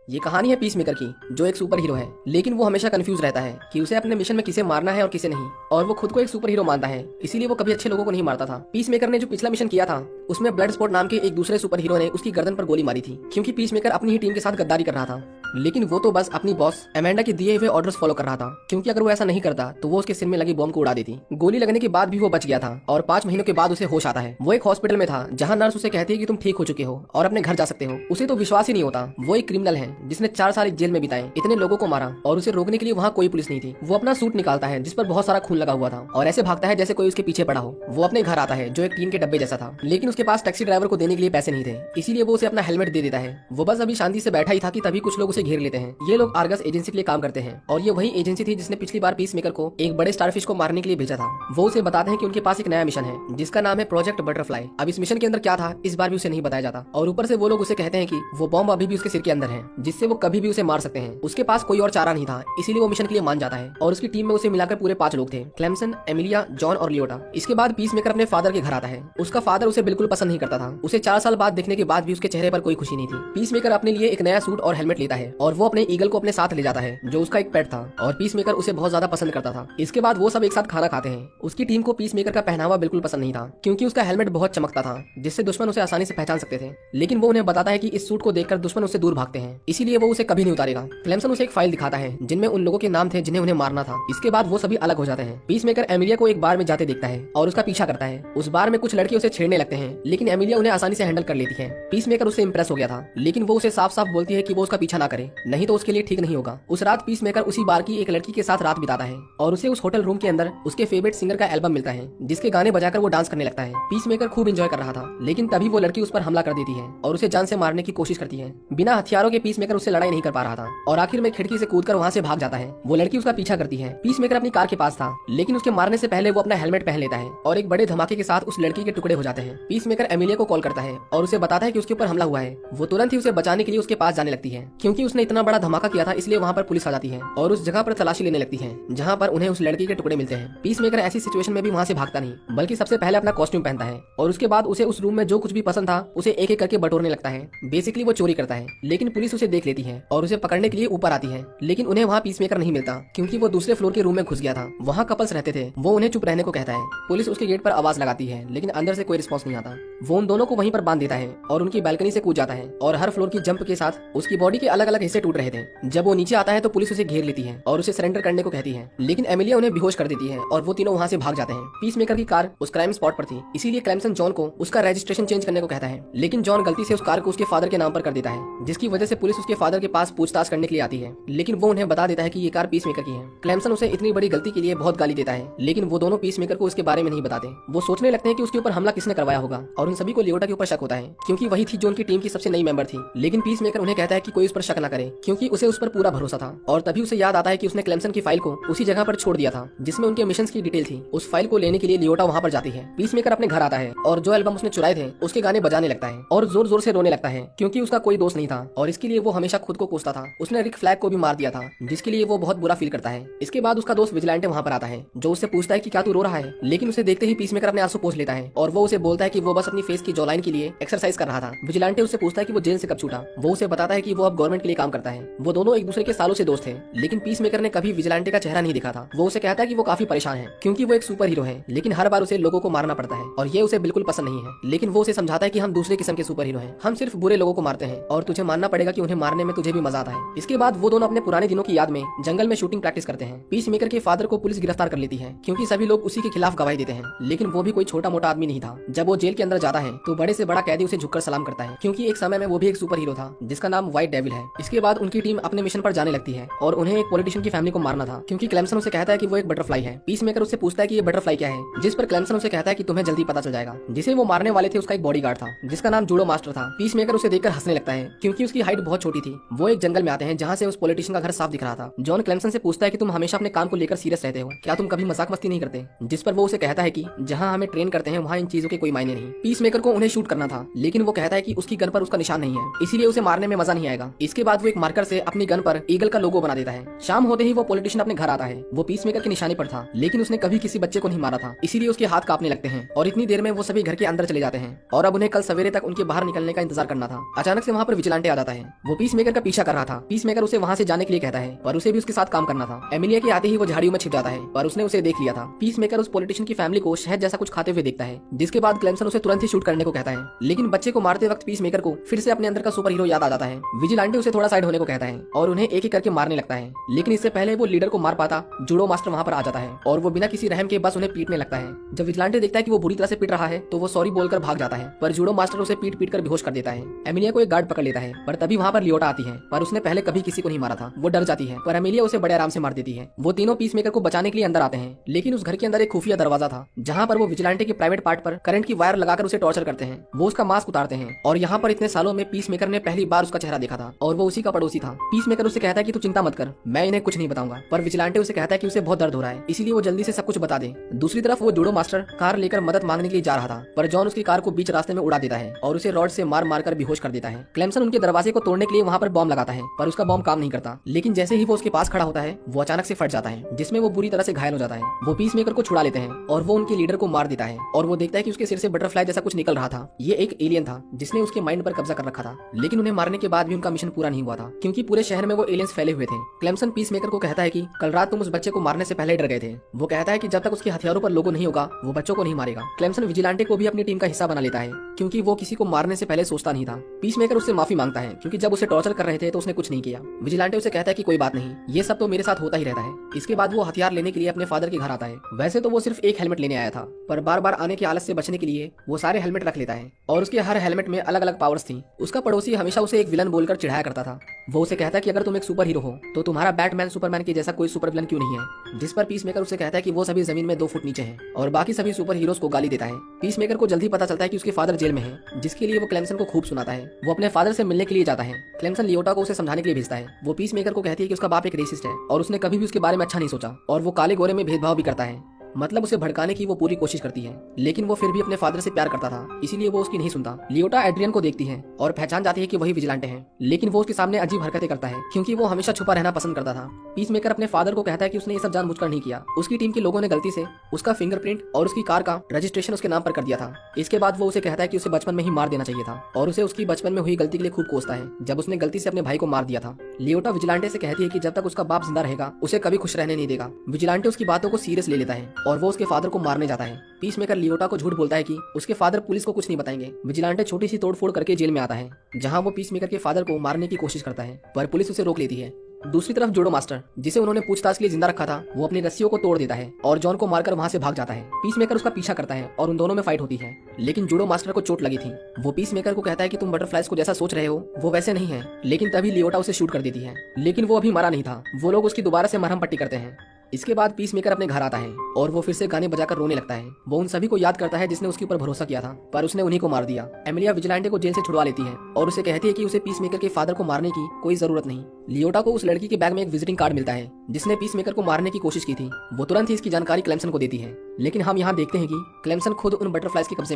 ये कहानी है पीस मेकर की, जो एक सुपर हीरो है, लेकिन वो हमेशा कंफ्यूज रहता है कि उसे अपने मिशन में किसे मारना है और किसे नहीं। और वो खुद को एक सुपर हीरो मानता है, इसीलिए वो कभी अच्छे लोगों को नहीं मारता था। पीस मेकर ने जो पिछला मिशन किया था, उसमें ब्लड स्पॉट नाम के एक दूसरे सुपर हीरो ने उसकी गर्दन पर गोली मारी थी, क्योंकि पीस मेकर अपनी ही टीम के साथ गद्दारी कर रहा था। लेकिन वो तो बस अपनी बॉस एमेंडा के दिए हुए ऑर्डर्स फॉलो कर रहा था, क्योंकि अगर वो ऐसा नहीं करता तो वो उसके सिर में लगी बॉम्ब को उड़ा देती। गोली लगने के बाद भी वो बच गया था और 5 महीनों के बाद उसे होश आता है। वो एक हॉस्पिटल में था, जहाँ नर्स उसे कहती है कि तुम ठीक हो चुके हो और अपने घर जा सकते हो। उसे तो विश्वास ही नहीं होता, वो एक क्रिमिनल है जिसने 4 साल जेल में बिताए, इतने लोगों को मारा और उसे रोकने के लिए वहाँ कोई पुलिस नहीं थी। वो अपना सूट निकालता है जिस पर बहुत सारा खून लगा हुआ था और ऐसे भागता है जैसे कोई उसके पीछे पड़ा हो। वो अपने घर आता है जो एक टीन के डब्बे जैसा था, लेकिन उसके पास टैक्सी ड्राइवर को देने के लिए पैसे नहीं थे, इसीलिए वो उसे अपना हेलमेट दे देता है। वो बस अभी शांति से बैठा ही था कि तभी कुछ लोग उसे घेर लेते हैं। ये लोग आर्गस एजेंसी के लिए काम करते हैं और ये वही एजेंसी थी जिसने पिछली बार पीस मेकर को एक बड़े स्टारफिश को मारने के लिए भेजा था। वो उसे बताते हैं कि उनके पास एक नया मिशन है जिसका नाम है प्रोजेक्ट बटरफ्लाई। अब इस मिशन के अंदर क्या था इस बार भी उसे नहीं बताया जाता, और ऊपर से वो लोग उसे कहते हैं कि वो बॉम्ब अभी भी उसके सिर के अंदर है, जिससे वो कभी भी उसे मार सकते हैं। उसके पास कोई और चारा नहीं था, इसीलिए वो मिशन के लिए मान जाता है और उसकी टीम में उसे मिलाकर पूरे 5 लोग थे, क्लेमसन, एमिलिया, जॉन और लियोटा। इसके बाद पीस मेकर अपने फादर के घर आता है। उसका फादर उसे बिल्कुल पसंद नहीं करता था। उसे 4 साल बाद देखने के बाद भी उसके चेहरे पर कोई खुशी नहीं थी। पीस मेकर अपने लिए एक नया सूट और हेलमेट लेता है और वो अपने ईगल को अपने साथ ले जाता है, जो उसका एक पेट था, और पीस मेकर उसे बहुत ज्यादा पसंद करता था। इसके बाद वो सब एक साथ खाना खाते हैं। उसकी टीम को पीस मेकर का पहनावा बिल्कुल पसंद नहीं था, क्योंकि उसका हेलमेट बहुत चमकता था जिससे दुश्मन उसे आसानी से पहचान सकते थे। लेकिन वो उन्हें बताता है कि इस सूट को देखकर दुश्मन उससे दूर भागते हैं, इसीलिए वो उसे कभी नहीं उतारेगा। क्लेमसन उसे एक फाइल दिखाता है जिनमें उन लोगों के नाम थे जिन्हें उन्हें मारना था। इसके बाद वो सभी अलग हो जाते हैं। पीस मेकर एमिलिया को एक बार में जाते देखता है और उसका पीछा करता है। उस बार में कुछ लड़के उसे छेड़ने लगते हैं, लेकिन एमिलिया उन्हें आसानी से हैंडल कर लेती है। पीस मेकर उससे इंप्रेस हो गया था, लेकिन वो उसे साफ साफ बोलती है कि वो उसका पीछा ना करे, नहीं तो उसके लिए ठीक नहीं होगा। उस रात पीस मेकर उसी बार की एक लड़की के साथ रात बिताता है और उसे उस होटल रूम के अंदर उसके फेवरेट सिंगर का एल्बम मिलता है, जिसके गाने बजाकर वो डांस करने लगता है। पीस मेकर खूब एंजॉय कर रहा था, लेकिन तभी वो लड़की उस पर हमला कर देती है और उसे जान से मारने की कोशिश करती है। बिना हथियारों के पीस मेकर उससे लड़ाई नहीं कर पा रहा था और आखिर में खिड़की से कूदकर वहाँ से भाग जाता है। वो लड़की उसका पीछा करती है। पीस मेकर अपनी कार के पास था, लेकिन उसके मारने से पहले वो अपना हेलमेट पहन लेता है और एक बड़े धमाके के साथ उस लड़की के टुकड़े हो जाते हैं। पीस मेकर एमिलिया को कॉल करता है और उसे बताता है कि उसके ऊपर हमला हुआ है। वो तुरंत ही उसे बचाने के लिए उसके पास जाने लगती है, क्योंकि उसने इतना बड़ा धमाका किया था, इसलिए वहाँ पर पुलिस आ जाती है और उस जगह पर तलाशी लेने लगती है जहाँ पर उन्हें उस लड़की के टुकड़े मिलते हैं। पीस मेकर ऐसी सिचुएशन में भी वहाँ से भागता नहीं, बल्कि सबसे पहले अपना कॉस्ट्यूम पहनता है और उसके बाद उसे उस रूम में जो कुछ भी पसंद था उसे एक एक करके बटोरने लगता है। बेसिकली वो चोरी करता है, लेकिन पुलिस उसे देख लेती है और उसे पकड़ने के लिए ऊपर आती है। लेकिन उन्हें वहाँ पीस मेकर नहीं मिलता, क्योंकि वो दूसरे फ्लोर के रूम में घुस गया था। वहाँ कपल्स रहते थे। वो उन्हें चुप रहने को कहता है। पुलिस उसके गेट पर आवाज लगाती है, लेकिन अंदर से कोई रिस्पॉन्स नहीं आता। वो उन दोनों को वहीं पर बांध देता है और उनकी बालकनी से कूद जाता है और हर फ्लोर की जंप के साथ उसकी बॉडी के अलग अलग हिस्से टूट रहे थे। जब वो नीचे आता है तो पुलिस उसे घेर लेती है और उसे सरेंडर करने को कहती है, लेकिन एमिलिया उन्हें बेहोश कर देती है और वो तीनों वहाँ से भाग जाते हैं। पीस मेकर की कार उस क्राइम स्पॉट पर थी, इसीलिए क्लेमसन जॉन को उसका रजिस्ट्रेशन चेंज करने को कहता है, लेकिन जॉन गलती से उस कार को उसके फादर के नाम पर कर देता है, जिसकी वजह से पुलिस उसके फादर के पास पूछताछ करने के लिए आती है। लेकिन वो उन्हें बता देता है कि ये कार पीस मेकर की है। क्लेमसन उसे इतनी बड़ी गलती के लिए बहुत गाली देता है, लेकिन वो दोनों पीस मेकर को उसके बारे में नहीं बताते। वो सोचने लगते हैं कि उसके ऊपर हमला किसने करवाया होगा और उन सभी को लियोटा के ऊपर शक होता है, क्योंकि वही थी जो उनकी टीम की सबसे नई मेंबर थी। लेकिन पीस मेकर उन्हें कहता है कि कोई उस पर शक न करे, क्योंकि उसे उस पर पूरा भरोसा था। और तभी उसे याद आता है कि उसने क्लेमसन की फाइल को उसी जगह पर छोड़ दिया था जिसमें उनके मिशंस की डिटेल थी। उस फाइल को लेने के लिए लियोटा वहाँ पर जाती है। पीस मेकर अपने घर आता है और जो एल्बम उसने चुराए थे उसके गाने बजाने लगता है और जोर जोर से रोने लगता है, क्योंकि उसका कोई दोस्त नहीं था और इसके लिए वो हमेशा खुद को कोसता था। उसने रिक फ्लैग को भी मार दिया था, जिसके लिए वो बहुत बुरा फील करता है। इसके बाद उसका दोस्त विजिलेंटे वहाँ पर आता है, जो उससे पूछता है कि क्या तू रो रहा है, लेकिन उसे देखते ही पीस मेकर अपने आंसू पोंछ लेता है और वो उसे बोलता है कि वो बस अपनी फेस की जॉलाइन के लिए एक्सरसाइज कर रहा था। विजिलेंटे उससे पूछता है कि वो जेल से कब छूटा। वो उसे बताता है कि वो अब गवर्नमेंट के लिए काम करता है। वो दोनों एक दूसरे के सालों से दोस्त थे, लेकिन पीस मेकर ने कभी विजिलेंटे का चेहरा नहीं दिखा था। वो उसे कहता है कि वो काफी परेशान है, क्योंकि वो एक सुपर हीरो है, लेकिन हर बार उसे लोगों को मारना पड़ता है और ये उसे बिल्कुल पसंद नहीं है। लेकिन वो उसे समझाता है कि हम दूसरे किस्म के सुपर हीरो हैं, हम सिर्फ बुरे लोगों को मारते हैं और तुझे मानना पड़ेगा कि उन्हें मारने में तुझे भी मजा आता है। इसके बाद वो दोनों अपने पुराने दिनों की याद में जंगल में शूटिंग प्रैक्टिस करते हैं। पीस मेकर के फादर को पुलिस गिरफ्तार कर लेती है, क्योंकि सभी लोग उसी के खिलाफ गवाही देते हैं, लेकिन वो भी कोई छोटा मोटा आदमी नहीं था। जब वो जेल के अंदर जाता है तो बड़े से बड़ा कैदी उसे झुककर सलाम करता है, क्योंकि एक समय में वो भी एक सुपर हीरो था जिसका नाम व्हाइट डेविल है। इसके बाद उनकी टीम अपने मिशन पर जाने लगती है और उन्हें एक पॉलिटिशियन की फैमिली को मारना था, क्योंकि क्लेमसन उसे कहता है कि वो एक बटरफ्लाई है। पीस मेकर उससे पूछता है कि ये बटरफ्लाई क्या है, जिस पर क्लेमसन उसे कहता है कि तुम्हें जल्दी पता चल जाएगा। जिसे वो मारने वाले थे उसका एक बॉडीगार्ड था जिसका नाम जूडो मास्टर था। पीस मेकर उसे देखकर हंसने लगता है, क्योंकि उसकी हाइट बहुत छोटी थी। वो एक जंगल में आते हैं जहाँ से उस पॉलिटिशियन का घर साफ दिख रहा था। जॉन क्लेमसन से पूछता है कि तुम हमेशा अपने काम को लेकर सीरियस रहते हो, क्या तुम कभी मजाक मस्ती नहीं करते, जिस पर वो उसे कहता है कि जहाँ हमें ट्रेन करते हैं वहाँ इन चीजों के कोई मायने नहीं। पीस मेकर को उन्हें शूट करना था, लेकिन वो कहता है कि उसकी गन पर उसका निशान नहीं है, इसीलिए उसे मारने में मजा नहीं आएगा। इसके बाद वो एक मार्कर से अपनी गन पर ईगल का लोगो बना देता है। शाम होते ही वो पॉलिटिशियन अपने घर आता है। वो पीसमेकर के निशाने पर था, लेकिन उसने कभी किसी बच्चे को नहीं मारा था, इसीलिए उसके हाथ कांपने लगते हैं और इतनी देर में वो सभी घर के अंदर चले जाते हैं और अब उन्हें कल सवेरे तक उनके बाहर निकलने का इंतजार करना था। अचानक से वहाँ पर विजिलेंटे आ जाता है। वो पीसमेकर का पीछा कर रहा था। पीसमेकर उसे वहाँ से जाने के लिए कहता है, पर उसे भी उसके साथ काम करना था। एमिलिया के आते ही वो झाड़ियों में छिप जाता है, पर उसने उसे देख लिया था। पीसमेकर उस पॉलिटिशियन की फैमिली को शहद जैसा कुछ खाते हुए देखता है, जिसके बाद क्लेमसन उसे तुरंत ही शूट करने को कहता है। लेकिन बच्चे को मारते वक्त पीसमेकर को फिर से अपने अंदर का सुपर हीरो याद आ जाता है। विजिलेंटे उसे थोड़ा साइड होने को कहता है और उन्हें एक एक करके मारने लगता है, लेकिन इससे पहले वो लीडर को मार पाता, जूडो मास्टर वहाँ पर आ जाता है और वो बिना किसी रहम के बस उन्हें पीटने लगता है। जब विजिलेंटे देखता है कि वो बुरी तरह से पीट रहा है तो वो सॉरी बोलकर भाग जाता है, पर जूडो मास्टर उसे पीट पीट कर बेहोश कर देता है। एमिलिया को एक गार्ड पकड़ लेता है, पर तभी वहाँ पर लियोटा आती है, पर उसने पहले कभी किसी को नहीं मारा था। वो डर जाती है, पर एमिलिया उसे बड़े आराम से मार देती है। वो तीनों पीसमेकर को बचाने के लिए अंदर आते हैं, लेकिन उस घर के अंदर एक खुफिया दरवाजा था, जहाँ पर वो विजिलेंटे के प्राइवेट पार्ट पर करंट की वायर लगाकर उसे टॉर्चर करते हैं। वो उसका मास्क उतारते हैं और यहाँ पर इतने सालों में पीसमेकर ने पहली बार उसका चेहरा देखा था और वो उसी का पड़ोसी था। पीसमेकर उसे कहता है कि तू चिंता मत कर, मैं इन्हें कुछ नहीं बताऊंगा, पर विजिलेंटे उसे कहता है कि उसे बहुत दर्द हो रहा है, इसीलिए वो जल्दी से सब कुछ बता दे। दूसरी तरफ वो जूडो मास्टर कार लेकर मदद मांगने के लिए जा रहा था, पर जॉन उसकी कार को बीच रास्ते में उड़ा देता है और उसे रॉड से मार मार कर बेहोश कर देता है। क्लेमसन उनके दरवाजे को तोड़ने के लिए वहाँ पर बॉम्ब लगाता है, पर उसका बॉम्ब काम नहीं करता। लेकिन जैसे ही वो उसके पास खड़ा होता है, वो अचानक से फट जाता है, जिसमें वो बुरी तरह से घायल हो जाता है। वो पीसमेकर को छुड़ा लेते हैं और वो उनके लीडर को मार देता है और वो देखता है कि उसके सिर से बटरफ्लाई जैसा कुछ निकल रहा था। ये एक एलियन था जिसने उसके माइंड पर कब्जा कर रखा था, लेकिन उन्हें मारने के बाद भी उनका मिशन पूरा नहीं हुआ था, क्योंकि पूरे शहर में वो एलियंस फैले हुए थे। क्लेमसन पीसमेकर को कहता है कि कल रात तुम उस बच्चे को मारने से पहले डर गए थे। वो कहता है कि जब तक उसके हथियारों पर लोगो नहीं होगा, वो बच्चों को नहीं मारेगा। क्लेमसन विजिलेंटे को भी अपनी टीम का हिस्सा बना लेता है, क्योंकि वो किसी को मारने से पहले सोचता नहीं था। पीसमेकर उससे माफी मांगता है, क्योंकि जब उसे टॉर्चर कर रहे थे तो उसने कुछ नहीं किया। विजिलेंटे उसे कहता है कि कोई बात नहीं, ये सब तो मेरे साथ होता ही रहता है। इसके बाद वो हथियार लेने के लिए अपने फादर के घर आता है। वैसे तो वो सिर्फ एक हेलमेट लेने आया था, पर बार बार आने की आलस से बचने के लिए वो सारे हेलमेट रख लेता है और उसके हर हेलमेट में अलग अलग पावर्स थी। उसका पड़ोसी हमेशा उसे एक विलन बोलकर चिढ़ाया करता था। वो उसे कहता है कि अगर तुम एक सुपर हीरो हो तो तुम्हारा बैटमैन सुपरमैन के जैसा कोई सुपर विलन क्यों नहीं है। जिस पर पीसमेकर उसे कहता है कि वो सभी जमीन में 2 फुट नीचे हैं और बाकी सभी सुपर हीरोज को गाली देता है। पीसमेकर को जल्दी पता चलता है कि उसके फादर जेल में है, जिसके लिए वो क्लेमसन को खूब सुनाता है। वो अपने फादर से मिलने के लिए जाता है। क्लेमसन लियोटा को उसे समझाने के लिए भेजता है। वो पीसमेकर को कहती है कि उसका बाप एक रेसिस्ट है और उसने कभी भी उसके बारे में अच्छा नहीं सोचा और वो काले गोरे में भेदभाव भी करता है। मतलब उसे भड़काने की वो पूरी कोशिश करती है, लेकिन वो फिर भी अपने फादर से प्यार करता था, इसीलिए वो उसकी नहीं सुनता। लियोटा एड्रियन को देखती है और पहचान जाती है कि वही विजिलेंटे हैं, लेकिन वो उसके सामने अजीब हरकतें करता है, क्योंकि वो हमेशा छुपा रहना पसंद करता था। पीसमेकर अपने फादर को कहता है कि उसने ये सब जानबूझकर नहीं किया। उसकी टीम के लोगों ने गलती से उसका फिंगरप्रिंट और उसकी कार का रजिस्ट्रेशन उसके नाम पर कर दिया था। इसके बाद वो उसे कहता है कि उसे बचपन में ही मार देना चाहिए था और उसे उसकी बचपन में हुई गलती के लिए खूब कोसता है, जब उसने गलती से अपने भाई को मार दिया था। लियोटा विजिलेंटे से कहती है कि जब तक उसका बाप जिंदा रहेगा उसे कभी खुश रहने नहीं देगा। विजिलेंटे उसकी बातों को सीरियस ले लेता है और वो उसके फादर को मारने जाता है। पीसमेकर लियोटा को झूठ बोलता है कि उसके फादर पुलिस को कुछ नहीं बताएंगे। विजिलेंटे छोटी सी तोड़फोड़ करके जेल में आता है, जहां वो पीसमेकर के फादर को मारने की कोशिश करता है, पर पुलिस उसे रोक लेती है। दूसरी तरफ जूडो मास्टर, जिसे उन्होंने पूछताछ के लिए जिंदा रखा था, वो अपनी रस्सियों को तोड़ देता है और जॉन को मारकर वहां से भाग जाता है। पीसमेकर उसका पीछा करता है और उन दोनों में फाइट होती है, लेकिन जूडो मास्टर को चोट लगी थी। वो पीसमेकर को कहता है कि तुम बटरफ्लाइज को जैसा सोच रहे हो वो वैसे नहीं है, लेकिन तभी लियोटा उसे शूट कर देती है, लेकिन वो अभी मरा नहीं था। वो लोग उसकी दोबारा से मरहम पट्टी करते हैं। इसके बाद पीसमेकर अपने घर आता है और वो फिर से गाने बजाकर रोने लगता है। वो उन सभी को याद करता है जिसने उसके ऊपर भरोसा किया था, पर उसने उन्हीं को मार दिया। एमिलिया विजिलेंटे को जेल से छुड़वा लेती है और उसे कहती है कि उसे पीसमेकर के फादर को मारने की कोई जरूरत नहीं। लियोटा को उस लड़की के बैग में एक विजिटिंग कार्ड मिलता है जिसने पीसमेकर को मारने की कोशिश की थी। वो तुरंत ही इसकी जानकारी क्लेमसन को देती है, लेकिन हम यहाँ देखते हैं कि क्लेमसन खुद उन बटरफ्लाइज के कब्जे